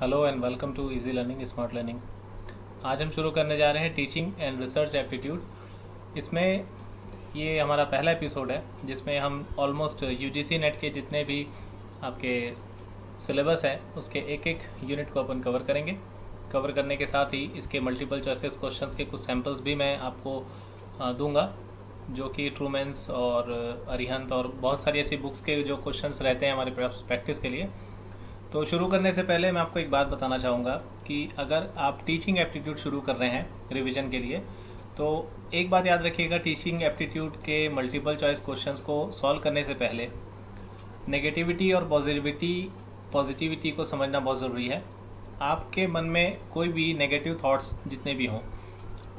Hello and welcome to easy learning smart learning. आज हम शुरू करने जा रहे हैं टीचिंग एंड रिसर्च एप्टीट्यूड। इसमें ये हमारा पहला एपिसोड है जिसमें हम ऑलमोस्ट यूजीसी नेट के जितने भी आपके सिलेबस है उसके एक एक यूनिट को अपन कवर करेंगे। कवर करने के साथ ही इसके मल्टीपल चॉइसेस क्वेश्चंस के कुछ सैम्पल्स भी मैं आपको दूंगा, जो कि ट्रूमेंस और अरिहंत और बहुत सारी ऐसी बुक्स के जो क्वेश्चंस रहते हैं हमारे प्रैक्टिस के लिए। तो शुरू करने से पहले मैं आपको एक बात बताना चाहूँगा कि अगर आप टीचिंग एप्टीट्यूड शुरू कर रहे हैं रिवीजन के लिए, तो एक बात याद रखिएगा, टीचिंग एप्टीट्यूड के मल्टीपल चॉइस क्वेश्चंस को सॉल्व करने से पहले नेगेटिविटी और पॉजिटिविटी को समझना बहुत ज़रूरी है। आपके मन में कोई भी नेगेटिव थॉट्स जितने भी हों,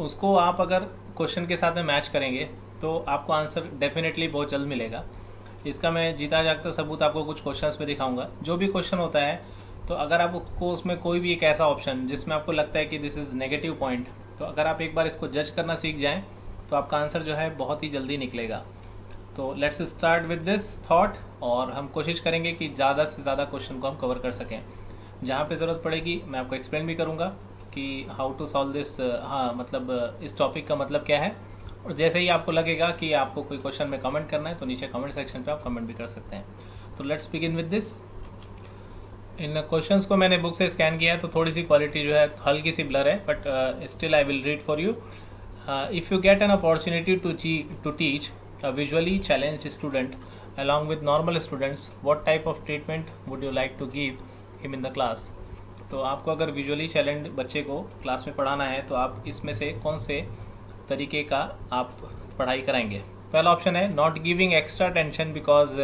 उसको आप अगर क्वेश्चन के साथ में मैच करेंगे तो आपको आंसर डेफिनेटली बहुत जल्द मिलेगा। इसका मैं जीता जागता सबूत आपको कुछ क्वेश्चंस पे दिखाऊंगा। जो भी क्वेश्चन होता है, तो अगर आपको उसमें कोई भी एक ऐसा ऑप्शन जिसमें आपको लगता है कि दिस इज़ नेगेटिव पॉइंट, तो अगर आप एक बार इसको जज करना सीख जाएं तो आपका आंसर जो है बहुत ही जल्दी निकलेगा। तो let's start with this thought, और हम कोशिश करेंगे कि ज़्यादा से ज़्यादा क्वेश्चन को हम कवर कर सकें। जहाँ पे ज़रूरत पड़ेगी मैं आपको एक्सप्लेन भी करूँगा कि हाउ टू सॉल्व दिस, हाँ मतलब इस टॉपिक का मतलब क्या है। और जैसे ही आपको लगेगा कि आपको कोई क्वेश्चन में कमेंट करना है तो नीचे कमेंट सेक्शन पे आप कमेंट भी कर सकते हैं। तो let's begin with this. In questions को मैंने बुक से स्कैन किया है तो थोड़ी सी क्वालिटी जो है हल्की सी ब्लर है, but still I will read for you. If you get an opportunity to teach a visually challenged student along with normal students, what type of treatment would you like to give him in the class? तो आपको अगर visually challenged बच्चे को class में पढ़ाना है तो आप इसमें से कौन से तरीके का आप पढ़ाई कराएंगे। पहला ऑप्शन है not giving extra tension because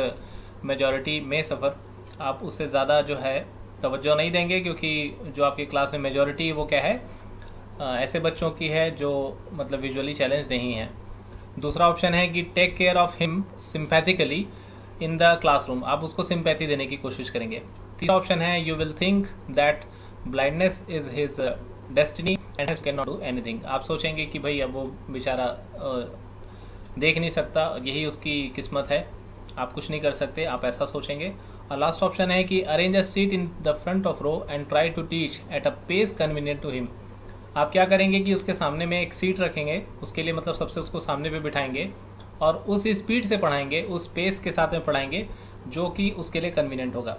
majority में सफ़र। आप उससे ज़्यादा जो है तवज्जो नहीं देंगे क्योंकि जो आपकी क्लास में मेजॉरिटी वो क्या है, ऐसे बच्चों की है जो मतलब विजुअली चैलेंज नहीं है। दूसरा ऑप्शन है कि take care of him sympathetically in the classroom. आप उसको सिंपैथी देने की कोशिश करेंगे। तीसरा ऑप्शन है you will think that blindness is his destiny and can not do anything. आप सोचेंगे कि भाई अब वो बेचारा देख नहीं सकता, यही उसकी किस्मत है, आप कुछ नहीं कर सकते, आप ऐसा सोचेंगे। और लास्ट ऑप्शन है कि arrange a seat in the front of row and try to teach at a pace convenient to him. आप क्या करेंगे कि उसके सामने में एक सीट रखेंगे, उसके लिए मतलब सबसे उसको सामने पे बिठाएंगे और उस स्पीड से पढ़ाएंगे, उस पेस के साथ में पढ़ाएंगे जो कि उसके लिए कन्वीनियंट होगा।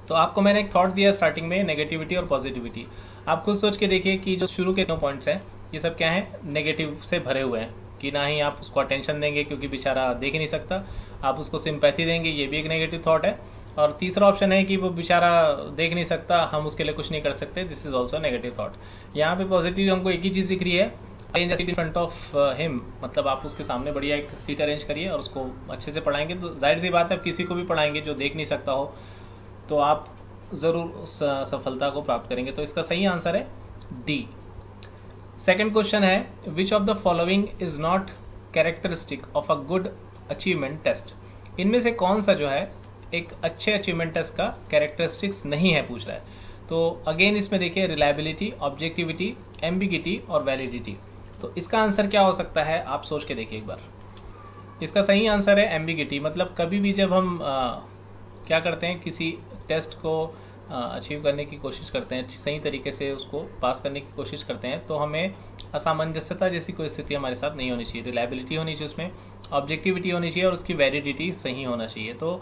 तो आपको मैंने एक थॉट दिया स्टार्टिंग में, नेगेटिविटी और पॉजिटिविटी। आप खुद सोच के देखिए कि जो शुरू के 9 पॉइंट्स हैं ये सब क्या है, नेगेटिव से भरे हुए हैं। कि ना ही आप उसको अटेंशन देंगे क्योंकि बेचारा देख नहीं सकता, आप उसको सिंपैथी देंगे, ये भी एक नेगेटिव थॉट है। और तीसरा ऑप्शन है कि वो बेचारा देख नहीं सकता, हम उसके लिए कुछ नहीं कर सकते, this is also negative thought. यहाँ पे पॉजिटिव हमको एक ही चीज़ दिख रही है, arrange seat in front of him, मतलब आप उसके सामने बढ़िया एक सीट अरेंज करिए और उसको अच्छे से पढ़ाएंगे। तो जाहिर सी बात है, आप किसी को भी पढ़ाएंगे जो देख नहीं सकता हो तो आप ज़रूर उस सफलता को प्राप्त करेंगे। तो इसका सही आंसर है डी। सेकेंड क्वेश्चन है which of the following is not characteristic of a good achievement test. इनमें से कौन सा जो है एक अच्छे अचीवमेंट टेस्ट का कैरेक्टरिस्टिक्स नहीं है, पूछ रहा है। तो अगेन इसमें देखिए रिलायबिलिटी, ऑब्जेक्टिविटी, एम्बिगिटी और वैलिडिटी। तो इसका आंसर क्या हो सकता है, आप सोच के देखिए एक बार। इसका सही आंसर है एम्बिगिटी। मतलब कभी भी जब हम क्या करते हैं, किसी टेस्ट को अचीव करने की कोशिश करते हैं, सही तरीके से उसको पास करने की कोशिश करते हैं, तो हमें असामंजस्यता जैसी कोई स्थिति हमारे साथ नहीं होनी चाहिए। रिलायबिलिटी होनी चाहिए, उसमें ऑब्जेक्टिविटी होनी चाहिए और उसकी वैलिडिटी सही होना चाहिए। तो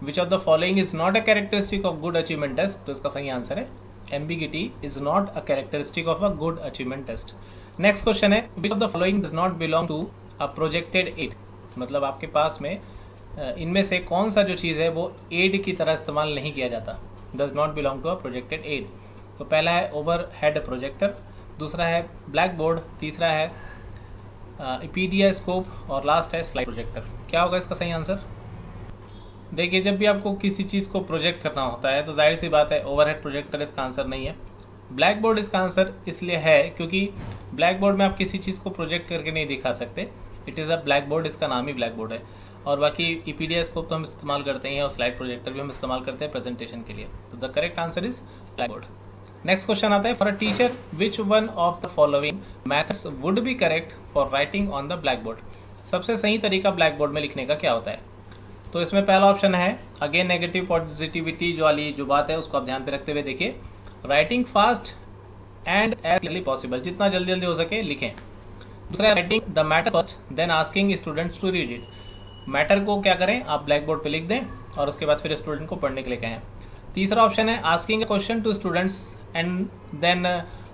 which of the following is not a characteristic of good achievement test, तो इसका सही आंसर है ambiguity is not a characteristic of a good achievement test. Next question है which of the following does not belong to a projected aid. मतलब आपके पास में इनमें से कौन सा जो चीज़ है वो एड की तरह इस्तेमाल नहीं किया जाता, does not belong to a projected aid. तो पहला है ओवर हेड प्रोजेक्टर, दूसरा है ब्लैक बोर्ड, तीसरा है इपीडिया स्कोप और लास्ट है स्लाइड प्रोजेक्टर। क्या होगा इसका सही आंसर। देखिए, जब भी आपको किसी चीज़ को प्रोजेक्ट करना होता है तो जाहिर सी बात है ओवरहेड प्रोजेक्टर इसका आंसर नहीं है। ब्लैक बोर्ड इसका आंसर इसलिए है क्योंकि ब्लैक बोर्ड में आप किसी चीज़ को प्रोजेक्ट करके नहीं दिखा सकते, it is a black board, इसका नाम ही ब्लैक बोर्ड है। और बाकी ईपीडीएस स्कोप तो हम इस्तेमाल करते हैं और स्लाइड प्रोजेक्टर भी हम इस्तेमाल करते हैं प्रेजेंटेशन के लिए। तो the correct answer is black board. Next question आता है for a teacher which one of the following methods would be correct for writing on the black board. सबसे सही तरीका ब्लैक बोर्ड में लिखने का क्या होता है। तो इसमें पहला ऑप्शन है अगेन नेगेटिव पॉजिटिविटी जो वाली जो बात है उसको आप ध्यान पे रखते हुए देखिए। Writing fast and as clearly possible, जितना जल्दी जल्दी हो सके लिखें। दूसरा, writing the matter first then asking students to read it. Matter को क्या करें, आप ब्लैक बोर्ड पे लिख दें और उसके बाद फिर स्टूडेंट को पढ़ने के लिए कहें। तीसरा ऑप्शन है asking a question to students and then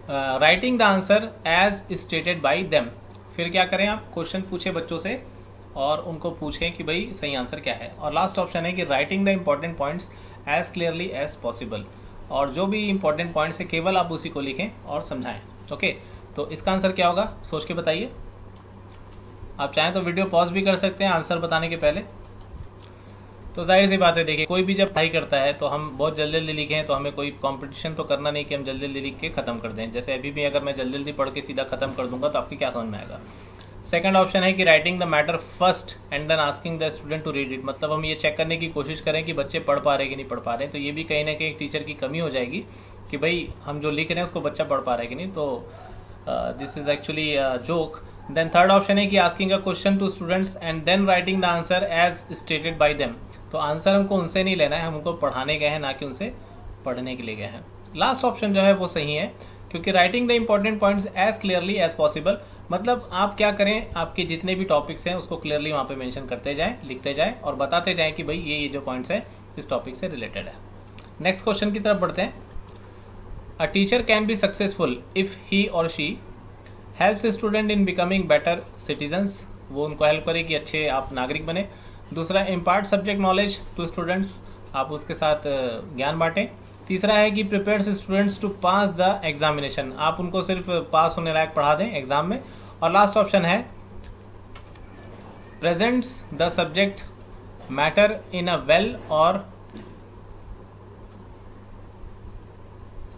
writing the answer as stated by them. फिर क्या करें, आप क्वेश्चन पूछे बच्चों से और उनको पूछें कि भाई सही आंसर क्या है। और लास्ट ऑप्शन है कि writing the important points as clearly as possible, और जो भी इंपॉर्टेंट पॉइंट्स है केवल आप उसी को लिखें और समझाएं। ओके, तो इसका आंसर क्या होगा सोच के बताइए। आप चाहें तो वीडियो पॉज भी कर सकते हैं आंसर बताने के पहले। तो जाहिर सी बात है, देखिए कोई भी जब पढ़ाई करता है तो हम बहुत जल्दी जल्दी लिखें, तो हमें कोई कंपटीशन तो करना नहीं कि हम जल्दी जल्दी लिख के खत्म कर दें। जैसे अभी भी अगर मैं जल्दी जल्दी पढ़ के सीधा खत्म कर दूंगा तो आपकी क्या समझ में आएगा। सेकंड ऑप्शन है कि writing the matter first and then asking the student to read it, मतलब हम ये चेक करने की कोशिश करें कि बच्चे पढ़ पा रहे हैं कि नहीं पढ़ पा रहे हैं। तो ये भी कहीं ना कहीं एक टीचर की कमी हो जाएगी कि भाई हम जो लिख रहे हैं उसको बच्चा पढ़ पा रहा है कि नहीं। तो this is actually joke. Then third option है कि asking a question to students and then writing the answer as stated by them. तो आंसर हमको उनसे नहीं लेना है, हम उनको पढ़ाने गए हैं ना कि उनसे पढ़ने के लिए गए हैं। लास्ट ऑप्शन जो है वो सही है, क्योंकि writing the important points as clearly as possible, मतलब आप क्या करें, आपके जितने भी टॉपिक्स हैं उसको क्लियरली वहाँ पे मेंशन करते जाएं, लिखते जाएं और बताते जाएं कि भाई ये जो पॉइंट्स है इस टॉपिक से रिलेटेड है। नेक्स्ट क्वेश्चन की तरफ बढ़ते हैं। A teacher can be successful if he और she helps student in becoming better citizens, वो उनको हेल्प करे कि अच्छे आप नागरिक बने। दूसरा, impart subject knowledge to students, आप उसके साथ ज्ञान बांटें। तीसरा है कि prepares students to pass the examination, आप उनको सिर्फ पास होने लायक पढ़ा दें एग्जाम में। और लास्ट ऑप्शन है presents the subject matter in a well और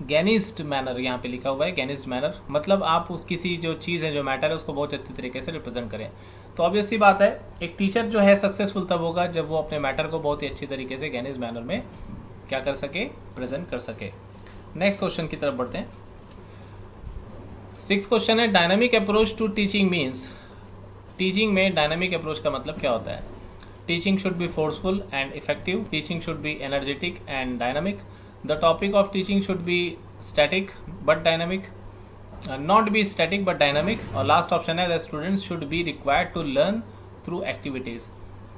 गैनिस्ट मैनर, यहाँ पे लिखा हुआ है गैनिस्ट मैनर, मतलब आप किसी जो चीज़ है जो मैटर है उसको बहुत अच्छी तरीके से रिप्रेजेंट करें। तो ऑब्वियस सी बात है, एक टीचर जो है सक्सेसफुल तब होगा जब वो अपने मैटर को बहुत ही अच्छी तरीके से गैनिस्ट मैनर में क्या कर सके, प्रेजेंट कर सके। नेक्स्ट क्वेश्चन की तरफ बढ़ते हैं। 6th क्वेश्चन है dynamic approach to teaching means, teaching में डायनामिक अप्रोच का मतलब क्या होता है। Teaching should be forceful and effective, teaching should be energetic and dynamic, the topic of teaching should be static but dynamic, not be static but dynamic, और last option है the students should be required to learn through activities.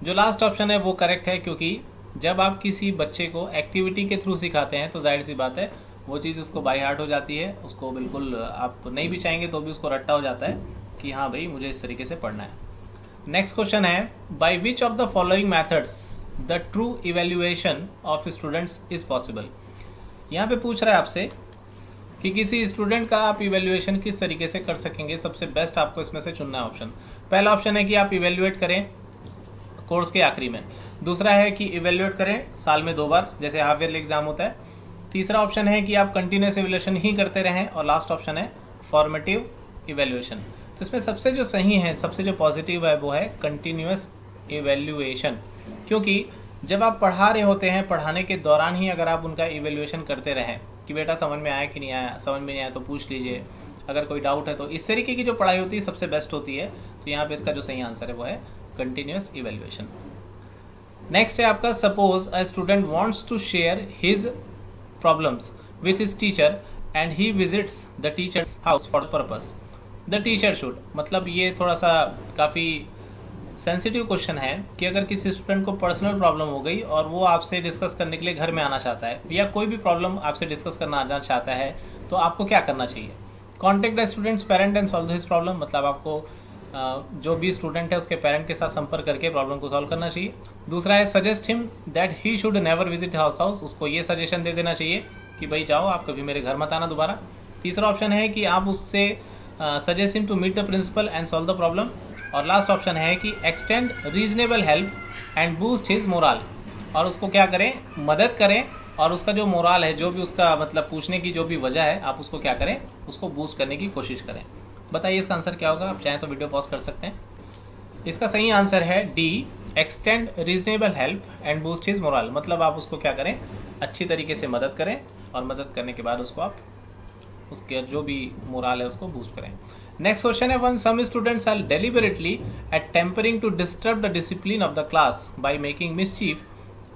जो last option है वो correct है, क्योंकि जब आप किसी बच्चे को एक्टिविटी के थ्रू सिखाते हैं तो जाहिर सी बात है वो चीज़ उसको बाय हार्ट हो जाती है, उसको बिल्कुल आप नहीं भी चाहेंगे तो भी उसको रट्टा हो जाता है कि हाँ भाई मुझे इस तरीके से पढ़ना है। नेक्स्ट क्वेश्चन है by which of the following methods the true evaluation of students is possible. यहाँ पे पूछ रहा है आपसे कि किसी स्टूडेंट का आप इवेल्युएशन किस तरीके से कर सकेंगे, सबसे बेस्ट आपको इसमें से चुनना है ऑप्शन। पहला ऑप्शन है कि आप इवेल्युएट करें कोर्स के आखिरी में, दूसरा है कि इवेल्युएट करें साल में 2 बार जैसे हाफ ईयरली एग्जाम होता है, तीसरा ऑप्शन है कि आप कंटिन्यूस इवेल्युएशन ही करते रहें, और लास्ट ऑप्शन है फॉर्मेटिव इवेल्युएशन। तो इसमें सबसे जो सही है, सबसे जो पॉजिटिव है वो है कंटिन्यूस इवेल्युएशन, क्योंकि जब आप पढ़ा रहे होते हैं पढ़ाने के दौरान ही अगर आप उनका इवेल्युएशन करते रहें कि बेटा समझ में आया कि नहीं आया, समझ में नहीं आया तो पूछ लीजिए, अगर कोई डाउट है तो इस तरीके की जो पढ़ाई होती है सबसे बेस्ट होती है। तो यहाँ पे इसका जो सही आंसर है वो है कंटिन्यूस इवेल्युएशन। नेक्स्ट है आपका suppose a student wants to share his problems with his teacher and he visits the teacher's house for the purpose, the teacher should, मतलब ये थोड़ा सा काफ़ी सेंसिटिव क्वेश्चन है कि अगर किसी स्टूडेंट को पर्सनल प्रॉब्लम हो गई और वो आपसे डिस्कस करने के लिए घर में आना चाहता है, या कोई भी प्रॉब्लम आपसे डिस्कस करना आना चाहता है, तो आपको क्या करना चाहिए। Contact the students parent and solve his problem, मतलब आपको जो भी स्टूडेंट है उसके पेरेंट के साथ संपर्क करके प्रॉब्लम को सॉल्व करना चाहिए। दूसरा है suggest him that he should never visit house, उसको ये सजेशन दे देना चाहिए कि भाई जाओ आप कभी मेरे घर मत आना दोबारा। तीसरा ऑप्शन है कि आप उससे suggest him to meet the principal and solve the problem, और लास्ट ऑप्शन है कि extend reasonable help and boost his moral, और उसको क्या करें, मदद करें, और उसका जो मोरल है, जो भी उसका मतलब पूछने की जो भी वजह है, आप उसको क्या करें, उसको बूस्ट करने की कोशिश करें। बताइए इसका आंसर क्या होगा, आप चाहें तो वीडियो पॉज कर सकते हैं। इसका सही आंसर है D, extend reasonable help and boost his moral, मतलब आप उसको क्या करें, अच्छी तरीके से मदद करें, और मदद करने के बाद उसको आप उसके जो भी मोरल है उसको बूस्ट करें। नेक्स्ट क्वेश्चन है one some students are deliberately attempting to disturb the discipline of the class by making mischief,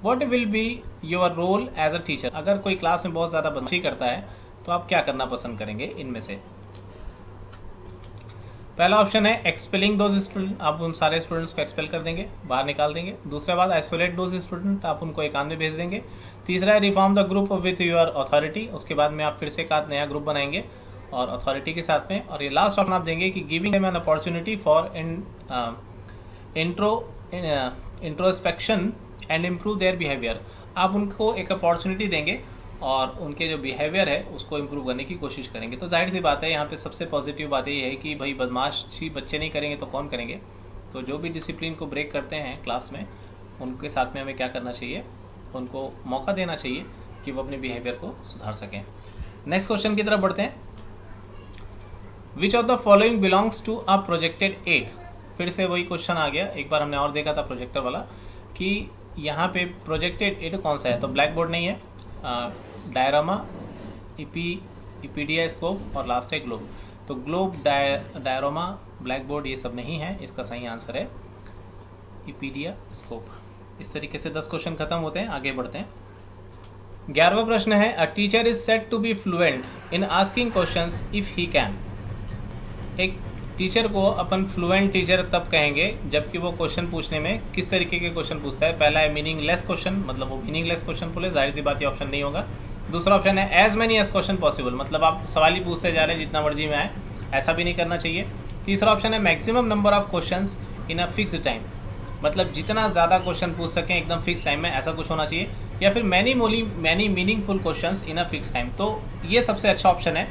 what will be your role as a teacher. अगर कोई क्लास में बहुत ज़्यादा बदमाशी करता है तो आप क्या करना पसंद करेंगे इनमें से? पहला ऑप्शन है एक्सपेलिंग दोज स्टूडेंट, आप उन सारे स्टूडेंट्स को एक्सपेल कर देंगे, बाहर निकाल देंगे। दूसरा बात आइसोलेट दोज स्टूडेंट, आप उनको एकांत में भेज देंगे। तीसरा है reform the group with your authority, उसके बाद में आप फिर से एक नया ग्रुप बनाएंगे और अथॉरिटी के साथ में। और ये लास्ट ऑप्शन आप देंगे कि giving them an opportunity for introspection and improve their behaviour, आप उनको एक अपॉर्चुनिटी देंगे और उनके जो बिहेवियर है उसको इम्प्रूव करने की कोशिश करेंगे। तो जाहिर सी बात है यहाँ पे सबसे पॉजिटिव बात ये है कि भाई बदमाशी बच्चे नहीं करेंगे तो कौन करेंगे। तो जो भी डिसिप्लिन को ब्रेक करते हैं क्लास में, उनके साथ में हमें क्या करना चाहिए, उनको मौका देना चाहिए कि वो अपने बिहेवियर को सुधार सकें। नेक्स्ट क्वेश्चन की तरफ बढ़ते हैं। Which of the following belongs to a projected aid, फिर से वही क्वेश्चन आ गया, एक बार हमने और देखा था प्रोजेक्टर वाला कि यहाँ पे प्रोजेक्टेड एड कौन सा है। तो ब्लैक बोर्ड नहीं है, डायरामा, इपीडिया स्कोप और लास्ट है ग्लोब। तो ग्लोब, डायरामा, ब्लैक बोर्ड ये सब नहीं है, इसका सही आंसर है इपीडिया स्कोप। इस तरीके से 10 क्वेश्चन खत्म होते हैं, आगे बढ़ते हैं। 11वां प्रश्न है a teacher is said to be fluent in asking questions if he can. एक टीचर को अपन फ्लुएंट टीचर तब कहेंगे जबकि वो क्वेश्चन पूछने में किस तरीके के क्वेश्चन पूछता है। पहला है मीनिंगलेस क्वेश्चन, मतलब वो मीनिंगलेस क्वेश्चन बोले, जाहिर सी बात ये ऑप्शन नहीं होगा। दूसरा ऑप्शन है as many as question possible, मतलब आप सवाल ही पूछते जा रहे हैं जितना मर्जी में आए, ऐसा भी नहीं करना चाहिए। तीसरा ऑप्शन है maximum number of questions in a fixed time, मतलब जितना ज़्यादा क्वेश्चन पूछ सकें एकदम फिक्स टाइम में, ऐसा कुछ होना चाहिए। या फिर many meaningful questions in a fix time, तो ये सबसे अच्छा ऑप्शन है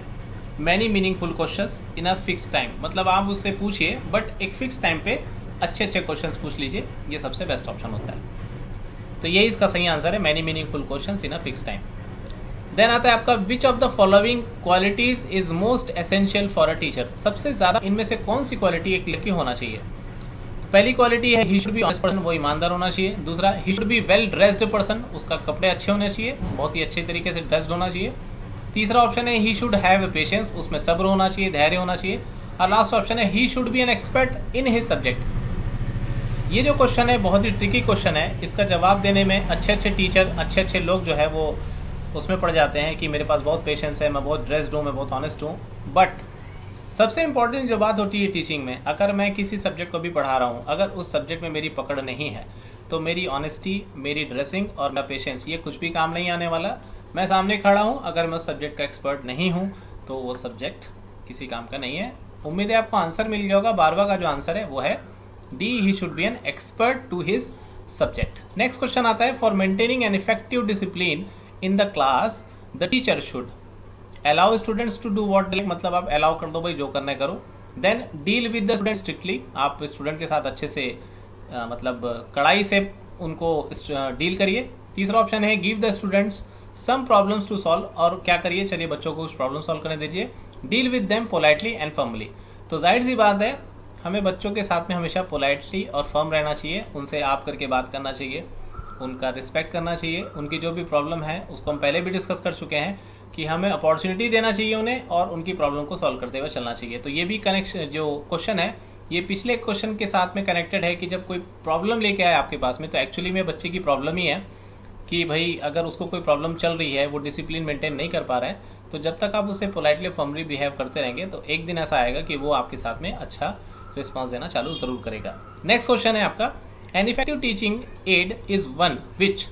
many meaningful questions in a fix time, मतलब आप उससे पूछिए बट एक फिक्स टाइम पे अच्छे अच्छे क्वेश्चंस पूछ लीजिए, ये सबसे बेस्ट ऑप्शन होता है। तो ये इसका सही आंसर है many meaningful questions in a fix time. Then आता है आपका which of the following qualities is most essential for a teacher, सबसे ज़्यादा इनमें से कौन सी क्वालिटी एक टीचर की होना चाहिए। पहली क्वालिटी है ही शुड बी ऑनेस्ट पर्सन, वो ईमानदार होना चाहिए। दूसरा ही should be well dressed person, उसका कपड़े अच्छे होने चाहिए, बहुत ही अच्छे तरीके से ड्रेस्ड होना चाहिए। तीसरा ऑप्शन है ही शुड हैव पेशेंस, उसमें सब्र होना चाहिए, धैर्य होना चाहिए। और लास्ट ऑप्शन है ही should be an expert in his subject. ये जो क्वेश्चन है बहुत ही ट्रिकी क्वेश्चन है, इसका जवाब देने में अच्छे अच्छे टीचर, अच्छे अच्छे लोग जो है वो उसमें पड़ जाते हैं कि मेरे पास बहुत पेशेंस है, मैं बहुत ड्रेस्ड हूँ, मैं बहुत ऑनेस्ट हूँ। बट सबसे इंपॉर्टेंट जो बात होती है टीचिंग में, अगर मैं किसी सब्जेक्ट को भी पढ़ा रहा हूँ, अगर उस सब्जेक्ट में मेरी पकड़ नहीं है तो मेरी ऑनेस्टी, मेरी ड्रेसिंग और मेरा पेशेंस ये कुछ भी काम नहीं आने वाला। मैं सामने खड़ा हूँ, अगर मैं उस सब्जेक्ट का एक्सपर्ट नहीं हूँ तो वो सब्जेक्ट किसी काम का नहीं है। उम्मीद है आपको आंसर मिल गया होगा। 12वां का जो आंसर है वो है D, he should be an expert to his subject. Next question आता है for maintaining an effective discipline in the class the teacher should allow students to do what they, मतलब आप अलाउ कर दो भाई, जो करना है करो। Then deal with the student strictly, आप स्टूडेंट के साथ अच्छे से मतलब कड़ाई से उनको डील करिए। तीसरा ऑप्शन है give the students some problems to solve, और क्या करिए, चलिए बच्चों को उस प्रॉब्लम सॉल्व करने दीजिए। Deal with them politely and firmly, तो जाहिर सी बात है हमें बच्चों के साथ में हमेशा पोलाइटली और फर्म रहना चाहिए, उनसे आप करके बात करना चाहिए, उनका रिस्पेक्ट करना चाहिए। उनकी जो भी प्रॉब्लम है उसको हम पहले भी डिस्कस कर चुके हैं कि हमें अपॉर्चुनिटी देना चाहिए उन्हें और उनकी प्रॉब्लम को सॉल्व करते हुए चलना चाहिए। तो ये भी कनेक्शन जो क्वेश्चन है ये पिछले क्वेश्चन के साथ में कनेक्टेड है कि जब कोई प्रॉब्लम लेके आए आपके पास में तो एक्चुअली में बच्चे की प्रॉब्लम ही है कि भाई अगर उसको कोई प्रॉब्लम चल रही है, वो डिसिप्लिन मेंटेन नहीं कर पा रहा है, तो जब तक आप उससे पोलाइटली फॉर्मली बिहेव करते रहेंगे तो एक दिन ऐसा आएगा कि वो आपके साथ में अच्छा रिस्पॉन्स देना चालू जरूर करेगा। नेक्स्ट क्वेश्चन है आपका an effective teaching add is one which,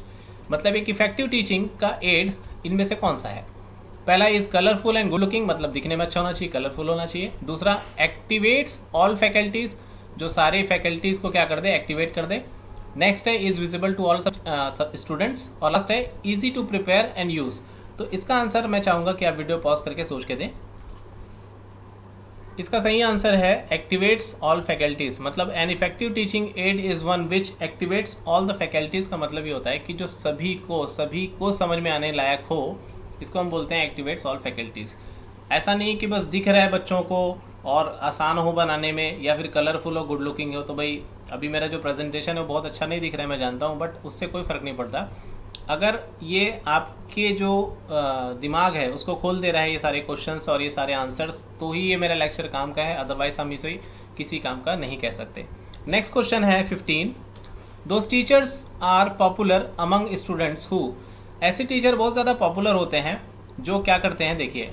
मतलब एक इफेक्टिव टीचिंग का एड इनमें से कौन सा है। पहला is colourful and good looking, मतलब दिखने में अच्छा होना चाहिए, कलरफुल होना चाहिए। दूसरा एक्टिवेट्स ऑल फैकल्टीज, जो सारे फैकल्टीज को क्या कर दे, एक्टिवेट कर दे। नेक्स्ट है is visible to all students, और लास्ट है easy to prepare and use. तो इसका आंसर मैं चाहूंगा कि आप वीडियो पॉज करके सोच के दें। इसका सही आंसर है एक्टिवेट्स ऑल फैकल्टीज, मतलब an effective teaching add is one which activates all the faculties. का मतलब ये होता है कि जो सभी को समझ में आने लायक हो, इसको हम बोलते हैं एक्टिवेट्स ऑल फैकल्टीज। ऐसा नहीं कि बस दिख रहा है बच्चों को और आसान हो बनाने में, या फिर कलरफुल हो, गुड लुकिंग हो। तो भाई अभी मेरा जो प्रेजेंटेशन है वो बहुत अच्छा नहीं दिख रहा है, मैं जानता हूँ, बट उससे कोई फर्क नहीं पड़ता। अगर ये आपके जो दिमाग है उसको खोल दे रहा है ये सारे क्वेश्चंस और ये सारे आंसर्स, तो ही ये मेरा लेक्चर काम का है, अदरवाइज हम इसे किसी काम का नहीं कह सकते। नेक्स्ट क्वेश्चन है 15, those teachers are popular among students who, ऐसे टीचर बहुत ज़्यादा पॉपुलर होते हैं जो क्या करते हैं, देखिए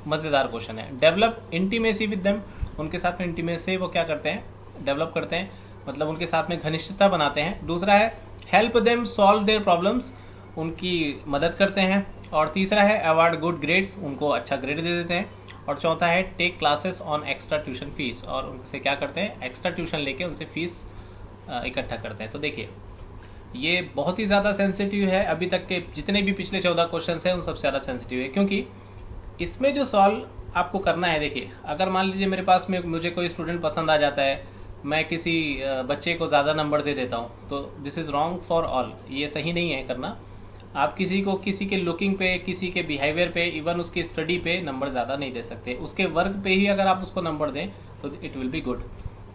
मज़ेदार क्वेश्चन है, डेवलप इंटीमेसी विद देम, उनके साथ में इंटीमेसी वो क्या करते हैं, डेवलप करते हैं, मतलब उनके साथ में घनिष्ठता बनाते हैं। दूसरा है help them solve their problems, उनकी मदद करते हैं। और तीसरा है अवार्ड गुड ग्रेड्स, उनको अच्छा ग्रेड दे देते हैं। और चौथा है take classes on extra tuition fees, और उनसे क्या करते हैं, एक्स्ट्रा ट्यूशन लेके उनसे फीस इकट्ठा करते हैं। तो देखिए ये बहुत ही ज़्यादा सेंसिटिव है, अभी तक के जितने भी पिछले 14 क्वेश्चन हैं उन सबसे ज़्यादा सेंसिटिव है, क्योंकि इसमें जो सॉल्व आपको करना है, देखिए अगर मान लीजिए मेरे पास में मुझे कोई स्टूडेंट पसंद आ जाता है, मैं किसी बच्चे को ज़्यादा नंबर दे देता हूँ, तो this is wrong for all, ये सही नहीं है करना। आप किसी को किसी के लुकिंग पे, किसी के बिहेवियर पे, इवन उसकी स्टडी पे नंबर ज़्यादा नहीं दे सकते, उसके वर्क पे ही अगर आप उसको नंबर दें तो इट विल बी गुड।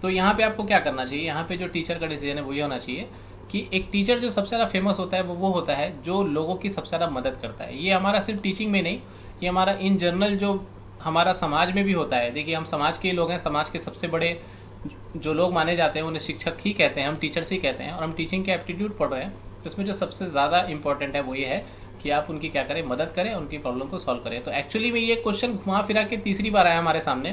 तो यहाँ पे आपको क्या करना चाहिए, यहाँ पे जो टीचर का डिसीजन है वो ये होना चाहिए कि एक टीचर जो सबसे ज़्यादा फेमस होता है वो होता है जो लोगों की सबसे ज़्यादा मदद करता है। ये हमारा सिर्फ टीचिंग में नहीं, ये हमारा इन जनरल जो हमारा समाज में भी होता है। देखिए हम समाज के लोग हैं, समाज के सबसे बड़े जो लोग माने जाते हैं उन्हें शिक्षक ही कहते हैं, हम टीचर्स ही कहते हैं, और हम टीचिंग के एप्टीट्यूड पढ़ रहे हैं। तो इसमें जो सबसे ज़्यादा इंपॉर्टेंट है वो ये है कि आप उनकी क्या करें, मदद करें, उनकी प्रॉब्लम को सॉल्व करें। तो एक्चुअली में ये क्वेश्चन घुमा फिरा के तीसरी बार आया हमारे सामने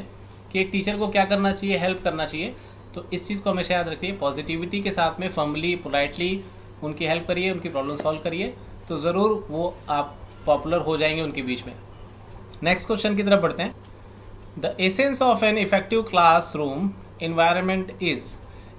कि एक टीचर को क्या करना चाहिए, हेल्प करना चाहिए। तो इस चीज़ को हमेशा याद रखिए, पॉजिटिविटी के साथ में फर्मली पोलाइटली उनकी हेल्प करिए, उनकी प्रॉब्लम सॉल्व करिए, तो ज़रूर वो आप पॉपुलर हो जाएंगे उनके बीच में। नेक्स्ट क्वेश्चन की तरफ बढ़ते हैं। The essence of an effective classroom environment is,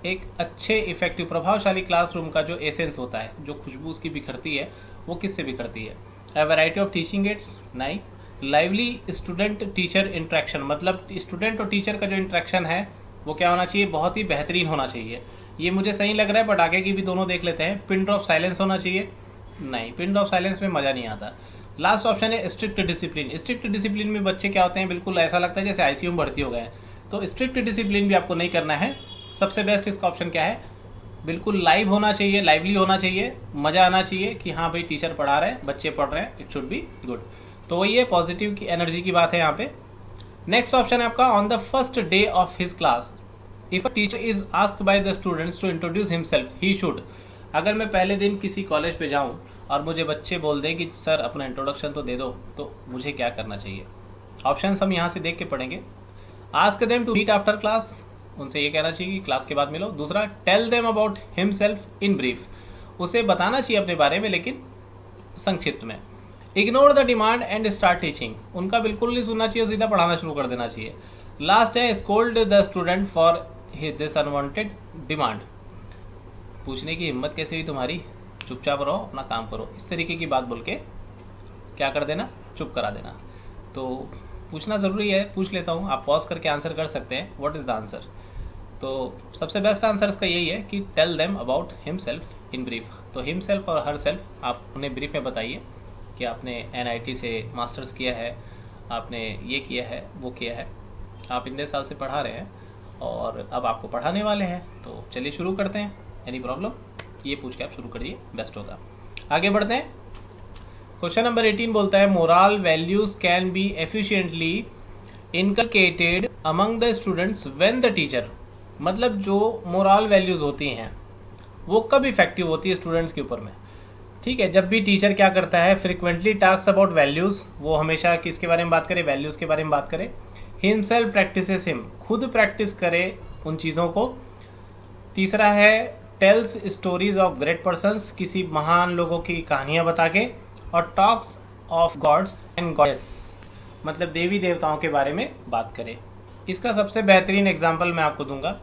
एक अच्छे इफेक्टिव प्रभावशाली क्लासरूम का जो एसेंस होता है, जो खुशबू उसकी बिखरती है, वो किससे बिखरती है। A variety of teaching ads, नहीं। लाइवली स्टूडेंट टीचर इंट्रैक्शन, मतलब स्टूडेंट और टीचर का जो इंट्रैक्शन है वो क्या होना चाहिए, बहुत ही बेहतरीन होना चाहिए। ये मुझे सही लग रहा है, बट आगे की भी दोनों देख लेते हैं। पिन ड्रॉप साइलेंस होना चाहिए, नहीं, पिन ड्रॉप साइलेंस में मज़ा नहीं आता। लास्ट ऑप्शन है स्ट्रिक्ट डिसिप्लिन। स्ट्रिक्ट डिसिप्लिन में बच्चे क्या होते हैं, बिल्कुल ऐसा लगता है जैसे आईसीयू में भर्ती हो गए हैं। तो स्ट्रिक्ट डिसिप्लिन भी आपको नहीं करना है। सबसे बेस्ट इसका ऑप्शन क्या है, बिल्कुल लाइव होना चाहिए, लाइवली होना चाहिए, मज़ा आना चाहिए कि हाँ भाई टीचर पढ़ा रहे हैं, बच्चे पढ़ रहे हैं, इट शुड बी गुड। तो वही है, पॉजिटिव की एनर्जी की बात है यहाँ पे। नेक्स्ट ऑप्शन है आपका, on the first day of his class if a teacher is asked by the students to introduce himself he should. अगर मैं पहले दिन किसी कॉलेज पे जाऊँ और मुझे बच्चे बोल दें कि सर अपना इंट्रोडक्शन तो दे दो, तो मुझे क्या करना चाहिए। ऑप्शन हम यहाँ से देख के पढ़ेंगे। Ask them to meet after class, उनसे ये कहना चाहिए कि क्लास के बाद मिलो। दूसरा, tell them about himself in brief, उसे बताना चाहिए अपने बारे में लेकिन संक्षिप्त में। Ignore the demand and start teaching, उनका बिल्कुल नहीं सुनना चाहिए, सीधा पढ़ाना शुरू कर देना चाहिए। लास्ट है, scold the student for this unwanted demand, पूछने की हिम्मत कैसे हुई तुम्हारी, चुपचाप रहो, अपना काम करो, इस तरीके की बात बोल के क्या कर देना, चुप करा देना। तो पूछना ज़रूरी है, पूछ लेता हूँ, आप पॉज करके आंसर कर सकते हैं, व्हाट इज़ द आंसर। तो सबसे बेस्ट आंसर इसका यही है कि tell them about himself in brief. तो हिमसेल्फ और हर सेल्फ आप उन्हें ब्रीफ में बताइए कि आपने एनआईटी से मास्टर्स किया है, आपने ये किया है, वो किया है, आप इतने साल से पढ़ा रहे हैं और अब आपको पढ़ाने वाले हैं, तो चलिए शुरू करते हैं। एनी प्रॉब्लम, ये पूछ के आप शुरू करिए, बेस्ट होगा। आगे बढ़ते हैं। क्वेश्चन नंबर 18 बोलता है, moral values can be efficiently inculcated among the students when the teacher, मतलब जो मोरल वैल्यूज होती हैं वो कब इफेक्टिव होती है स्टूडेंट्स के ऊपर में। ठीक है, जब भी टीचर क्या करता है, फ्रिक्वेंटली टॉक्स अबाउट वैल्यूज, वो हमेशा किसके बारे में बात करे, वैल्यूज के बारे में बात करे। हिमसेल्फ प्रैक्टिसेस हिम, खुद प्रैक्टिस करे उन चीज़ों को। तीसरा है, tells stories of great persons, किसी महान लोगों की कहानियाँ बता के। और talks of gods and goddess, मतलब देवी देवताओं के बारे में बात करे। इसका सबसे बेहतरीन एग्जाम्पल मैं आपको दूंगा।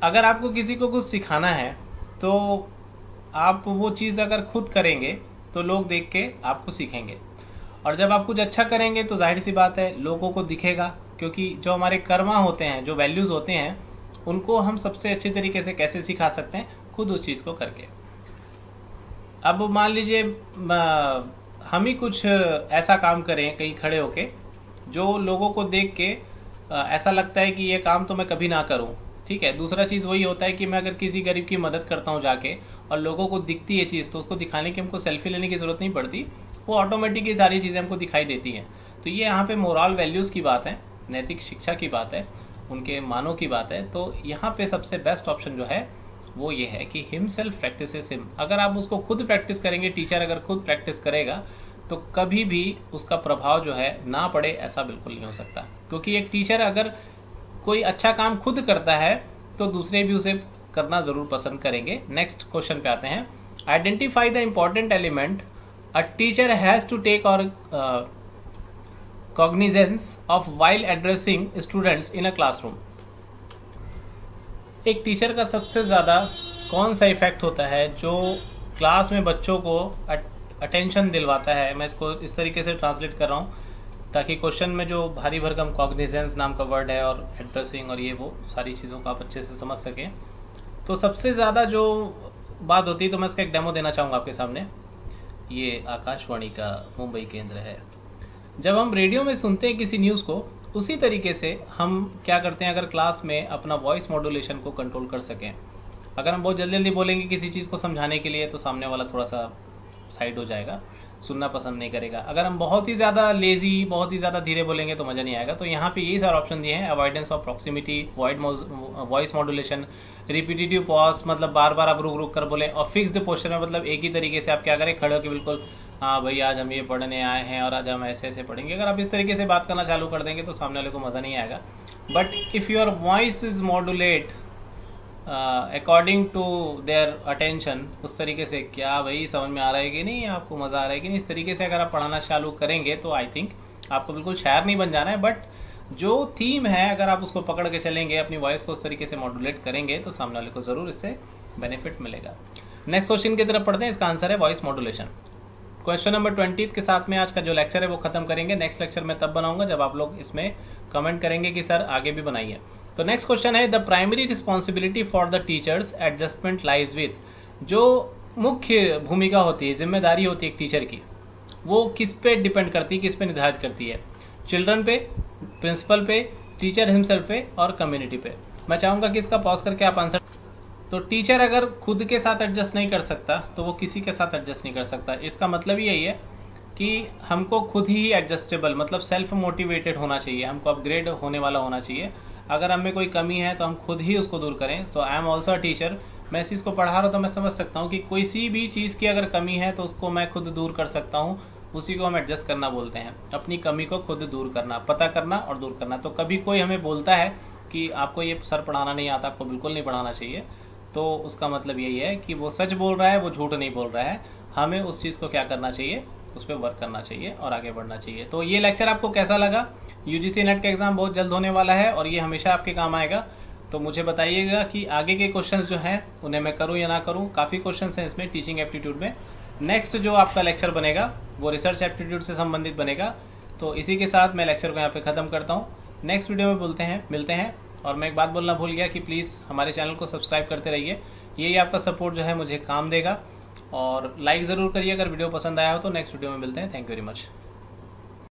अगर आपको किसी को कुछ सिखाना है तो आप वो चीज़ अगर खुद करेंगे तो लोग देख के आपको सीखेंगे, और जब आप कुछ अच्छा करेंगे तो जाहिर सी बात है लोगों को दिखेगा, क्योंकि जो हमारे कर्मा होते हैं, जो वैल्यूज़ होते हैं, उनको हम सबसे अच्छे तरीके से कैसे सिखा सकते हैं, खुद उस चीज़ को करके। अब मान लीजिए हम ही कुछ ऐसा काम करें कहीं खड़े होके जो लोगों को देख के ऐसा लगता है कि ये काम तो मैं कभी ना करूं। ठीक है, दूसरा चीज़ वही होता है कि मैं अगर किसी गरीब की मदद करता हूं जाके और लोगों को दिखती है चीज़, तो उसको दिखाने की हमको सेल्फी लेने की ज़रूरत नहीं पड़ती, वो ऑटोमेटिक ये सारी चीज़ें हमको दिखाई देती हैं। तो ये यहाँ पे मोरल वैल्यूज़ की बात है, नैतिक शिक्षा की बात है, उनके मानों की बात है। तो यहाँ पे सबसे बेस्ट ऑप्शन जो है वो ये है कि हिमसेल्फ प्रैक्टिसेस हिम। अगर आप उसको खुद प्रैक्टिस करेंगे, टीचर अगर खुद प्रैक्टिस करेगा तो कभी भी उसका प्रभाव जो है ना पड़े, ऐसा बिल्कुल नहीं हो सकता। क्योंकि एक टीचर अगर कोई अच्छा काम खुद करता है तो दूसरे भी उसे करना ज़रूर पसंद करेंगे। नेक्स्ट क्वेश्चन पे आते हैं। Identify the important element a teacher has to take और cognizance of while addressing students in a classroom. एक टीचर का सबसे ज़्यादा कौन सा इफेक्ट होता है जो क्लास में बच्चों को अटेंशन दिलवाता है। मैं इसको इस तरीके से ट्रांसलेट कर रहा हूँ ताकि क्वेश्चन में जो भारी भरकम कॉग्निजेंस नाम का वर्ड है और एड्रेसिंग और ये वो सारी चीज़ों को आप अच्छे से समझ सकें। तो सबसे ज़्यादा जो बात होती है, तो मैं इसका एक डेमो देना चाहूँगा आपके सामने। ये आकाशवाणी का मुंबई केंद्र है। जब हम रेडियो में सुनते हैं किसी न्यूज़ को, उसी तरीके से हम क्या करते हैं, अगर क्लास में अपना वॉइस मॉड्यूलेशन को कंट्रोल कर सकें। अगर हम बहुत जल्दी जल्दी बोलेंगे किसी चीज़ को समझाने के लिए, तो सामने वाला थोड़ा सा साइड हो जाएगा, सुनना पसंद नहीं करेगा। अगर हम बहुत ही ज़्यादा लेजी, बहुत ही ज़्यादा धीरे बोलेंगे तो मज़ा नहीं आएगा। तो यहाँ पे यही सारे ऑप्शन दिए हैं। Avoidance of proximity, voice modulation, repetitive pause मतलब बार बार आप रुक रुक कर बोले, और फिक्स्ड पोस्चर में मतलब एक ही तरीके से आप क्या करें, खड़े होकर बिल्कुल हाँ भाई आज हम ये पढ़ने आए हैं और आज हम ऐसे ऐसे पढ़ेंगे। अगर आप इस तरीके से बात करना चालू कर देंगे तो सामने वाले को मज़ा नहीं आएगा। But if your voice is modulate according to their attention, उस तरीके से क्या भाई समझ में आ रहा है कि नहीं, आपको मज़ा आ रहा है कि नहीं, इस तरीके से अगर आप पढ़ाना चालू करेंगे तो आई थिंक आपको बिल्कुल शायर नहीं बन जाना है। बट जो थीम है अगर आप उसको पकड़ के चलेंगे, अपनी वॉइस को उस तरीके से मॉड्यूलेट करेंगे तो सामने वाले को ज़रूर इससे बेनिफिट मिलेगा। नेक्स्ट क्वेश्चन की तरफ पढ़ते हैं। इसका आंसर है वॉइस मॉड्यूलेशन। क्वेश्चन नंबर 20 के साथ में आज का जो लेक्चर है वो खत्म करेंगे। नेक्स्ट लेक्चर मैं तब बनाऊंगा जब आप लोग इसमें कमेंट करेंगे कि सर आगे भी बनाइए। तो नेक्स्ट क्वेश्चन है, the primary responsibility for the teachers adjustment lies with. जो मुख्य भूमिका होती है, जिम्मेदारी होती है एक टीचर की, वो किस पे डिपेंड करती है, किस पे निर्धारित करती है? चिल्ड्रन पे, प्रिंसिपल पे, टीचर हिमसेल्फ पे और कम्युनिटी पे। मैं चाहूँगा कि इसका पॉज करके आप आंसर। तो टीचर अगर खुद के साथ एडजस्ट नहीं कर सकता तो वो किसी के साथ एडजस्ट नहीं कर सकता। इसका मतलब यही है कि हमको खुद ही एडजस्टेबल मतलब सेल्फ मोटिवेटेड होना चाहिए, हमको अपग्रेड होने वाला होना चाहिए। अगर हम में कोई कमी है तो हम खुद ही उसको दूर करें। तो I am also a teacher, मैं इस चीज़ को पढ़ा रहा हूँ तो मैं समझ सकता हूँ कि कोई सी भी चीज़ की अगर कमी है तो उसको मैं खुद दूर कर सकता हूँ। उसी को हम एडजस्ट करना बोलते हैं, अपनी कमी को खुद दूर करना, पता करना और दूर करना। तो कभी कोई हमें बोलता है कि आपको ये सर पढ़ाना नहीं आता, आपको बिल्कुल नहीं पढ़ाना चाहिए, तो उसका मतलब यही है कि वो सच बोल रहा है, वो झूठ नहीं बोल रहा है। हमें उस चीज़ को क्या करना चाहिए, उस पर वर्क करना चाहिए और आगे बढ़ना चाहिए। तो ये लेक्चर आपको कैसा लगा? यूजीसी नेट का एग्ज़ाम बहुत जल्द होने वाला है और ये हमेशा आपके काम आएगा। तो मुझे बताइएगा कि आगे के क्वेश्चंस जो हैं उन्हें मैं करूं या ना करूं। काफ़ी क्वेश्चंस हैं इसमें टीचिंग एप्टीट्यूड में। नेक्स्ट जो आपका लेक्चर बनेगा वो रिसर्च एप्टीट्यूड से संबंधित बनेगा। तो इसी के साथ मैं लेक्चर को यहाँ पे ख़त्म करता हूँ। नेक्स्ट वीडियो में मिलते हैं। और मैं एक बात बोलना भूल गया कि प्लीज़ हमारे चैनल को सब्सक्राइब करते रहिए। यही आपका सपोर्ट जो है मुझे काम देगा। और लाइक ज़रूर करिए अगर वीडियो पसंद आया हो तो। नेक्स्ट वीडियो में मिलते हैं। Thank you very much.